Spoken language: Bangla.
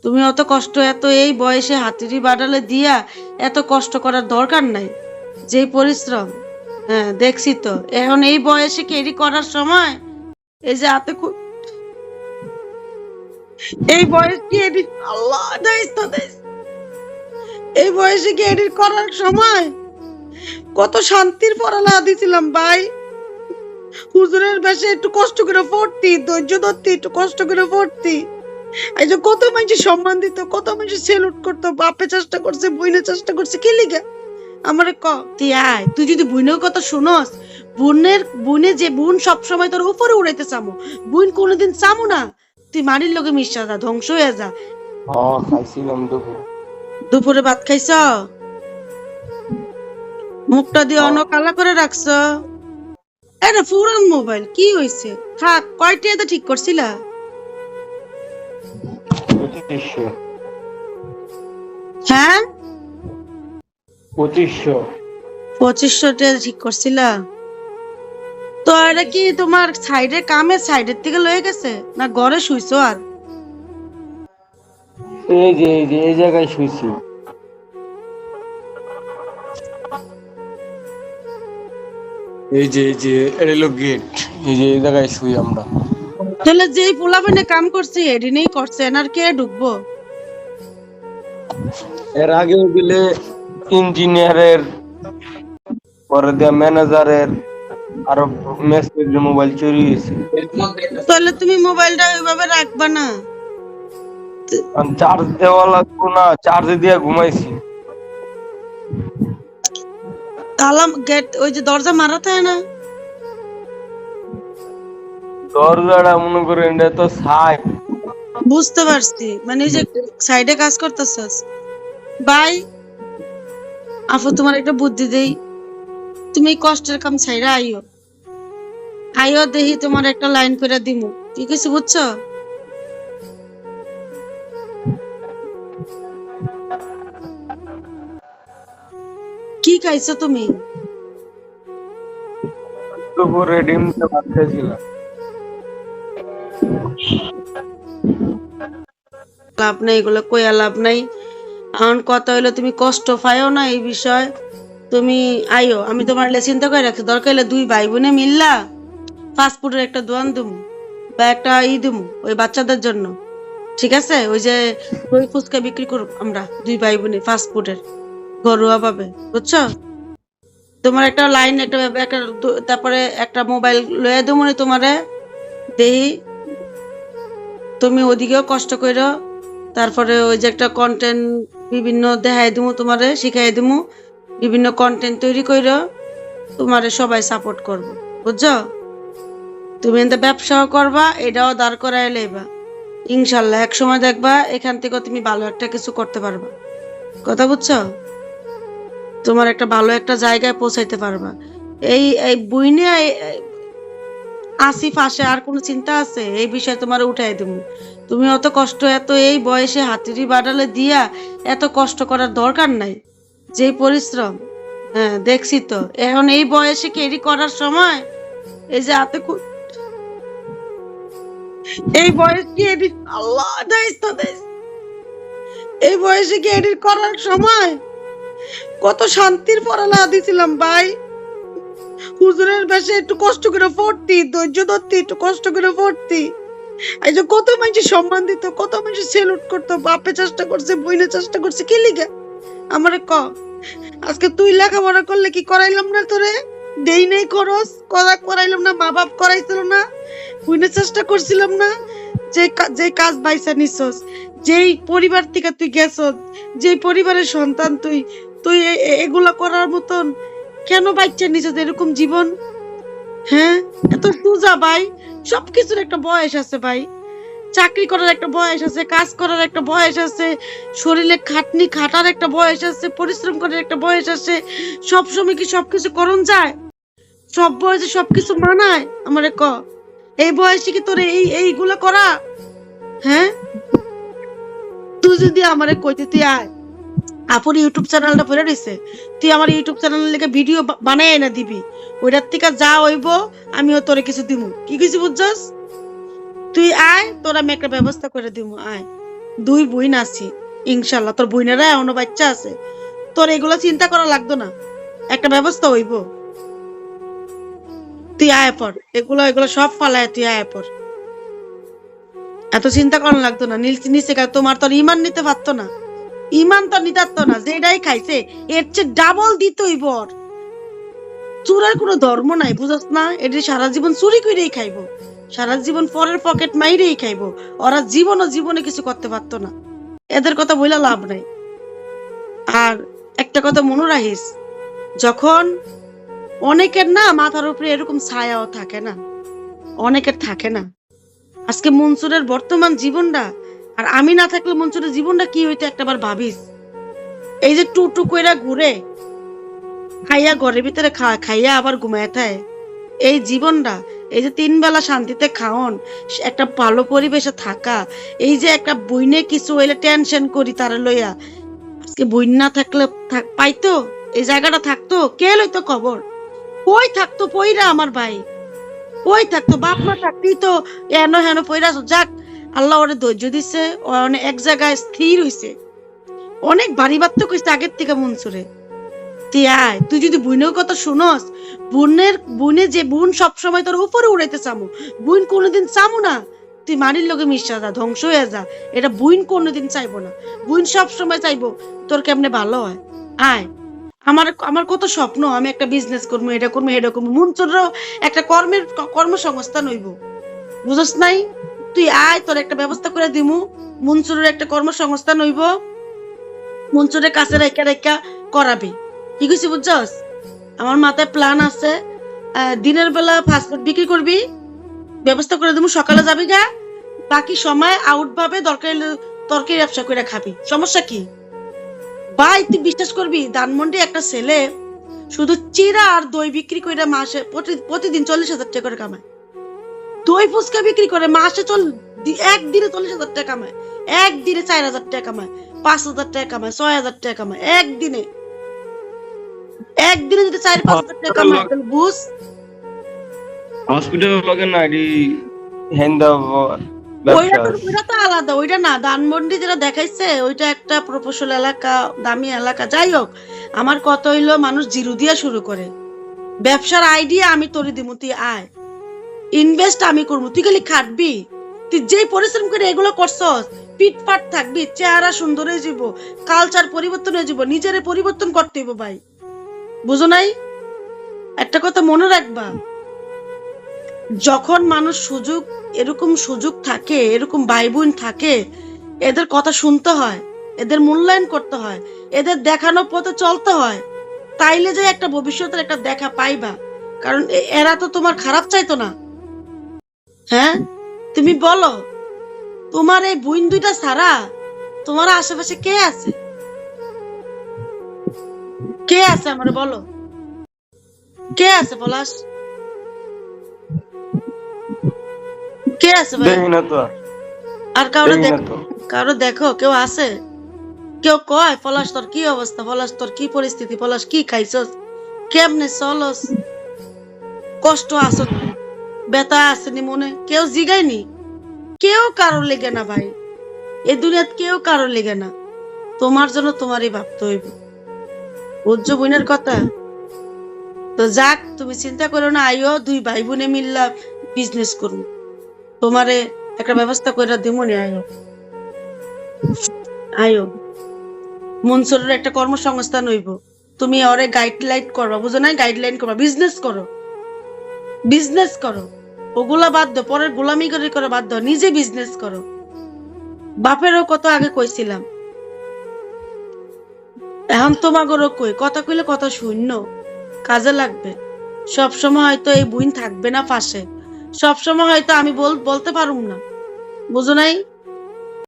তুমি অত কষ্ট এত এই বয়সে হাতুড়ি বাড়ালে দিয়া এত কষ্ট করার দরকার নাই। যে পরিশ্রম, হ্যাঁ দেখছি তো। এখন এই বয়সে ক্যারি করার সময়, এই যে হাতে এই বয়স কি এডিট, আল্লাহ দেশ তো দেশ, এই বয়সে কি এডিট করার সময়? কত শান্তির পড়ালেখা দিছিলাম ভাই। হুজুরের বেশে একটু কষ্ট করে পড়তি, ধৈর্য ধরতি, একটু কষ্ট করে পড়তি। এই যে কত মানুষ সম্মান দিত, কত মানুষ সেলুট করতো, বাপে চেষ্টা করছে, বইনে চেষ্টা করছে, কি লিগা? আমারে ক তুই আয়, তুই যদি বোনের কথা শুনস, বোনে যে বোন সবসময় তোর উপরে উড়াইতে চামো, বোন কোনোদিন চামো না। তুই মারির লোকে মিশা যা, ধ্বংস হয়ে যা। খাইছিলাম দুপুরে ভাত খাইছ? মুখটা দিয়ে অন্য কালা করে রাখছ। এটা পুরান মোবাইল, কি হয়েছে? থাক, কয়টা এটা ঠিক করছিলা? 2500। হ্যাঁ 2500। 2500 টাকা ঠিক করছিলা? তো এটা কি তোমার সাইডের কামের সাইডের থেকে লয়ে গেছে, না ঘরে শুইছো? আর এই জায়গায় শুইছি। এই যে এটা হলো গেট, এই জায়গায় শুই আমরা। তাহলে যেই পোলাপানে কাম করছে এদিনেই করছে, আর কে ঢুকবো? এর আগে গেলে ইঞ্জিনিয়ারের, পরে দিয়া ম্যানেজারের, আরো মেসেজের মোবাইল চুরি হয়েছে। তাহলে তুমি মোবাইলটা ওইভাবে রাখবা না? চার্জ দেওয়া লাগতো না, চার্জে দিয়ে ঘুমাইছি। তালা গেট, ওই যে দরজা মারা থাকে না? দরজাটা মনে করেন এটা তো ছাই। বুঝতে পারছি, মানে ওই যে সাইডে কাজ করতেছস। ভাই আপু, তোমার একটা বুদ্ধি দেই, তুমি এই কষ্টের কাম ছাইরা আইও, আইও দেখি তোমার একটা লাইন করে দিমু, ঠিক আছে? বুঝছো? কি খাইছো তুমি? দুপুরে ডিম দিয়ে ভাত খাইছিলাম। লাভ নাই, এগুলো কইয়া লাভ নাই। এখন কথা হইলো তুমি কষ্ট পাইও না এই বিষয়, তুমি আইও, আমি তোমার চিন্তা করে রাখছি। দরকার হলে দুই ভাই বোনে মিললা ফাস্টফুডের একটা দোকান দিমু, বা একটা দিমু ওই বাচ্চাদের জন্য, ঠিক আছে? ওই যে দই ফুচকা বিক্রি করব আমরা দুই ভাই বোনে, ফাস্টফুডের, ঘরোয়া ভাবে, বুঝছো? তোমার একটা লাইন, তারপরে একটা মোবাইল লয়ে দেবো তোমারে, দেহি তুমি ওদিকেও কষ্ট করো। তারপরে ওই যে একটা কন্টেন্ট বিভিন্ন দেখাই দিমু, তোমারে শিখাই দিমু, বিভিন্ন কন্টেন্ট তৈরি করো, তোমারে সবাই সাপোর্ট করবো, বুঝছো? তুমি এতে ব্যবসাও করবা, এটাও দাঁড় করাই লইবা, ইনশাল্লাহ এক সময় দেখবা এখান থেকে তুমি ভালো একটা কিছু করতে পারবা। কথা বুঝছো? তোমার একটা ভালো একটা জায়গায় পৌঁছাইতে পারবা। এই এই বুইনে আসিফ আসে, আর কোনো চিন্তা আছে? এই বিষয়ে তোমার উঠাই দেবো। তুমি অত কষ্ট এত এই বয়সে হাতুড়ি বাড়ালে দিয়া এত কষ্ট করার দরকার নাই। যে পরিশ্রম, হ্যাঁ দেখছি তো। এখন এই বয়সে ক্যারি করার সময়, এই যে হাতে এই বয়স কি এডিট, আল্লাহ দেশ তো দেশ, এই বয়সে কি এডিট করার সময়? কত শান্তির পড়ালেখা দিছিলাম ভাই। হুজুরের বেশে একটু কষ্ট করে পড়তি, ধৈর্য ধরতি, একটু কষ্ট করে পড়তি। এই যে কত মানুষ সম্মান দিত, কত মানুষ সেলুট করতো, বাপে চেষ্টা করছে, বইনে চেষ্টা করছে, কি লিগা? আমারে ক আজকে তুই লেখাপড়া করলে কি করাইলাম না তোরে? দেই নাই খরচ, করাইলাম না? মা বাপ করাইছিল না? বইনে চেষ্টা করছিলাম না? যে কাজ বাইসা নিছস, যেই পরিবার থেকে তুই গেছস, যেই পরিবারের সন্তান তুই, তুই এগুলা করার মতন কেন বাচ্চা নিছস এরকম জীবন? হ্যাঁ, এত সোজা ভাই। সবকিছুর একটা বয়স আছে ভাই। চাকরি করার একটা বয়স আছে, কাজ করার একটা বয়স আছে, শরীরে খাটনি খাটার একটা বয়স আছে, পরিশ্রম করার একটা বয়স আছে। সবসময় কি সবকিছু করণ যায়? সব বয়সে সবকিছু মানায়? আমারে ক, এই বয়সে কি তোর এইগুলা করা? হ্যাঁ, তুই যদি আমারে কইতে তুই আয়, আপুর ইউটিউব চ্যানেলটা পড়ে রয়েছে, তুই আমার ইউটিউব চ্যানেলের লেগে ভিডিও বানাই না দিবি, ওইটার থেকে যা হইব আমিও তোরে কিছু দিমু, কি কিছু বুঝছস? তুই আয়, তোর আমি একটা ব্যবস্থা করে দিমু, আয়। 2 বোন আছি ইনশাল্লাহ। তোর বোনেরা এখনো বাচ্চা আছে, তোর এগুলো চিন্তা করা লাগতো না, একটা ব্যবস্থা হইব। তুই আয় পর, এগুলো এগুলো সব ফালায় তুই আয় পর। এত চিন্তা করা লাগতো না। নিচে তোমার তোর ইমান নিতে পারতো না, ইমান তো নিতে পারতো না। যেটাই খাইছে এর চেয়ে ডাবল দিতই বর। চুরার কোনো ধর্ম নাই, বুঝছ না? এটি সারা জীবন চুরি করেই খাইবো, সারা জীবন পরের পকেট মাইরেই খাইবো। ওরা জীবনে কিছু করতে পারতো না, এদের কথা বইলা লাভ নাই। আর একটা কথা মনে রাখিস, যখন অনেকের না মাথার উপরে এরকম ছায়াও থাকে না, অনেকের থাকে না। আজকে মনসুরের বর্তমান জীবনটা আর আমি না থাকলে মনসুরের জীবনটা কি হইতো একটাবার ভাবিস। এই যে টুটু কইরা ঘুরে, খাইয়া ঘরের ভিতরে খাইয়া আবার ঘুমায় থাকে, এই জীবনটা, এই যে 3 বেলা শান্তিতে খাওন, একটা ভালো পরিবেশে থাকা, এই যে একটা বইনে কিছু হইলে টেনশন করি তারা লইয়া, আজকে বইন না থাকলে পাইতো এই জায়গাটা, থাকতো কে লইতো খবর? কই থাকতো পইরা আমার ভাই, কই থাকতো? বাপ মা থাকতেই তো এন হেন পইরা। যাক, আল্লাহ ওরে ধৈর্য দিছে, অনেক এক জায়গায় স্থির হইছে, অনেক বাড়ি বাড়তে কইছে আগের থেকে মনসুরে। তুই আয়, তুই যদি বোনের কথা শুনস, বোনে যে বোন সবসময় তোর উপরে উড়াইতে চামু, বোন কোনোদিন চামু না তুই মারির লোকে মিশা যা, ধ্বংস হয়ে যা, এটা বোন কোনোদিন চাইবো না। বোন সবসময় চাইবো তোর কেমনে ভালো হয়। আয়, আমার আমার কত স্বপ্ন, আমি একটা বিজনেস করবো, এটা করবো, এটা করবো। মনসুরেরও একটা কর্মসংস্থান হইব, বুঝস নাই? তুই আয়, তোর একটা ব্যবস্থা করে দিমু। মনসুরের একটা কর্মসংস্থান হইব, মনসুরের কাছে রেখা রেখা করাবি। কি কইছি বুঝছস? আমার মাথায় প্ল্যান আছে। দিনের বেলা ফাস্টফুড বিক্রি করবি, ব্যবস্থা করে দেবো, সকালে যাবি গা, বাকি সময় আউট ভাবে তরকারি ব্যবসা করে খাবি। সমস্যা কি ভাই? তুই বিশ্বাস করবি, ধানমন্ডি একটা ছেলে শুধু চিরা আর দই বিক্রি করে মাসে প্রতিদিন 40,000 টাকা করে কামায়। দই ফুচকা বিক্রি করে মাসে একদিনে 40,000 টাকা কামায়, একদিনে 4,000 টাকা কামায়, 5,000 টাকা কামায়, 6,000 টাকা কামায় একদিনে। একদিনে যদি 4-5,000 টাকা কামায় তাহলে বুঝ। হসপিটাল লগে না এটি হেন্দা ওইটা ব্যবসা। তো ওইটা তো আলাদা, ওইটা না। ধানমন্ডি যেটা দেখাইছে ওইটা একটা প্রকৌশল এলাকা, দামি এলাকা। যাই হোক, আমার কত হইলো, মানুষ জিরো দিয়া শুরু করে। ব্যবসার আইডিয়া আমি তোরে দিব, তুই আয়, ইনভেস্ট আমি করবো, তুই খালি খাটবি। তুই যেই পরিশ্রম করে এগুলো করছস, পিটপাট থাকবি, চেহারা সুন্দর হয়ে যাব, কালচার পরিবর্তন হয়ে যাব, নিজের পরিবর্তন করতে হইব ভাই, বুঝো নাই? একটা কথা মনে রাখবা, যখন মানুষ এরকম সুযোগ থাকে, এরকম ভাই বোন থাকে, এদের কথা শুনতে হয়, এদের মূল্যায়ন করতে হয়, এদের দেখানো পথে চলতে হয়, তাইলে যে একটা ভবিষ্যতের একটা দেখা পাইবা। কারণ এরা তো তোমার খারাপ চাইতো না। হ্যাঁ, তুমি বলো, তোমার এই বোন দুইটা ছাড়া তোমার আশেপাশে কে আছে? কে আছে আমার বলো, কে আছে পলাশ? কে আছে ভাই? দেখি না তো, আর কারো দেখি না দেখো, তো। কারো দেখো কেউ আছে? কেউ কয় পলাশ তোর কি অবস্থা, পলাশ তোর কি পরিস্থিতি, পলাশ কি খাইছস, কেমনে চলস, কষ্ট আছো, ব্যথা আসেনি মনে? কেউ জিগায়নি? কেউ কারোর লেগে না ভাই, এই দুনিয়াত কেউ কারোর লেগে না। তোমার জন্য তোমারই ভাবতে হইব, বুঝছো বোনের কথা? তো যাক, তুমি চিন্তা করো না, আইও 2 ভাই বোনে মিল্লা বিজনেস করুন, তোমারে একটা ব্যবস্থা করে দিমুনি। আইও, আইও, মনসুরের একটা কর্মসংস্থান হইব, তুমি ওরে গাইডলাইন করবা, বুঝো না? গাইডলাইন করবা, বিজনেস করো, বিজনেস করো, ওগুলা বাদ দাও, পরের গোলামি করে বাদ দাও, নিজে বিজনেস করো। বাপেরও কত আগে কইছিলাম, এখন তোমাগরও কই, কথা কইলে কথা শূন্য, কাজে লাগবে। সবসময় হয়তো এই বুইন থাকবে না পাশে, সবসময় হয়তো আমি বলতে পারুম না, বুঝো নাই?